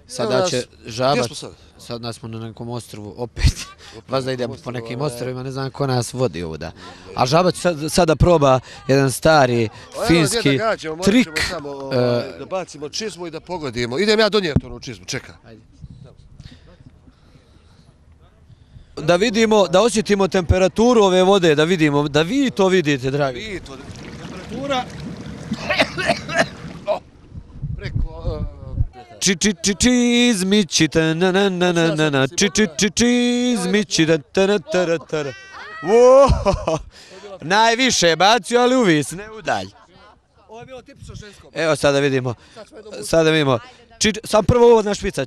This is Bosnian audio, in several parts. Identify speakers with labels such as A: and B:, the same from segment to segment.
A: Sada će Žabac,
B: Gdje smo sad?
A: sada smo na nekom ostrovu opet. Vas da idemo po nekim ostrovima, ne znam ko nas vodi ovuda. A Žabac sada proba jedan stari finski trik.
B: Da bacimo čizmu i da pogodimo. Idem ja donijeti onu čizmu, čeka.
A: Da vidimo, da osjetimo temperaturu ove vode, da vidimo, da vi to vidite, dragi.
B: Vi to, temperatura... Preko...
A: Čizmići, ta-na-na-na-na-na, čizmići, ta-na-ta-ra-ta-ra. Najviše je bacio, ali uvis, ne udalj.
B: Ovo je bilo tipično žensko.
A: Evo sada vidimo, sada vidimo. Sam prvo uvodna špica,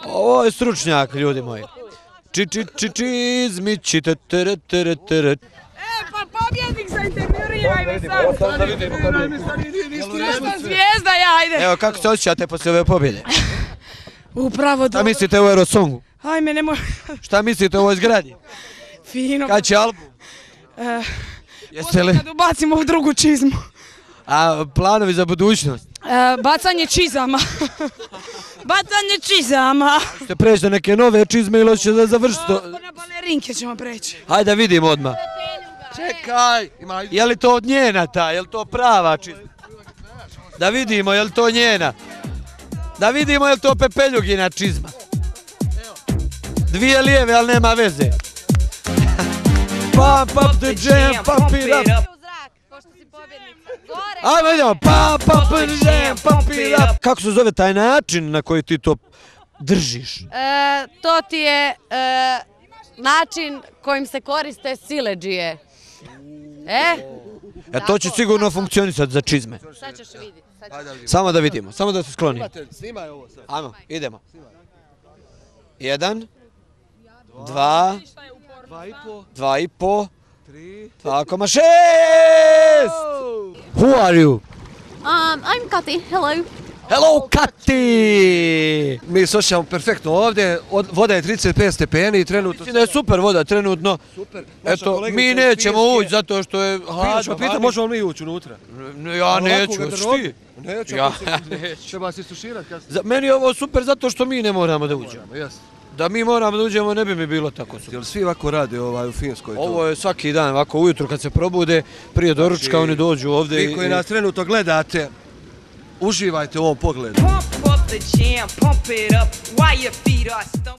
A: Ovo je stručnjak, ljudi moji. Čizmići, ta-ta-ra-ta-ra-ta-ra.
C: Pa pobjednik sa intervjurivaj me sad. Ja sam zvijezda, ja, ajde.
A: Evo, kako se osjećate poslije ove pobjede?
C: Upravo
A: Šta
C: dobro.
A: mislite o Eurosongu?
C: Ajme, nemoj.
A: Šta mislite o ovoj zgradi?
C: Fino.
A: Kad će album? Jeste li?
C: Kad ubacimo u drugu čizmu.
A: A planovi za budućnost?
C: Bacanje čizama. Bacanje čizama.
A: Ćete preći do neke nove čizme ili hoćete da završite?
C: Na balerinke ćemo preći.
A: Hajde da vidimo odmah.
B: Čekaj!
A: Je li to od njena ta? Je li to prava čizma? Da vidimo je li to njena. Da vidimo je li to Pepeljugina čizma. Dvije lijeve, ali nema veze. Pump up the jam, pump it up. Ajmo idemo. Pump up the jam, pump it up. Kako se zove taj način na koji ti to držiš?
D: To ti je način kojim se koriste siledžije.
A: To će sigurno funkcionisati za čizme.
D: Sad ćeš vidjeti.
A: Samo da vidimo, samo da se skloni.
B: Snimaj ovo sad.
A: Ajmo, idemo. 1, 2, 2,5, 2,6! Who are you?
D: I'm Kati, hello.
A: Hello, Kati!
B: Mi se osjećamo perfektno ovdje, voda je 35 stepeni i trenutno...
A: Mislim da je super voda trenutno.
B: Super.
A: Eto, mi nećemo ući zato što je hladno.
B: Pita, možemo li mi ući unutra?
A: Ja neću, ti?
B: Neću,
A: Ja
B: treba se isuširati.
A: Meni je ovo super zato što mi ne moramo da uđemo.
B: Jasno.
A: Da mi moramo da uđemo ne bi mi bilo tako super.
B: Jel svi ovako rade u Finskoj?
A: Ovo je svaki dan, ovako ujutru kad se probude, prije doručka oni dođu ovdje.
B: Vi koji nas trenutno gledate, uživajte u ovom pogledu.
E: Pump up the jam, pump it up while your feet are stumping.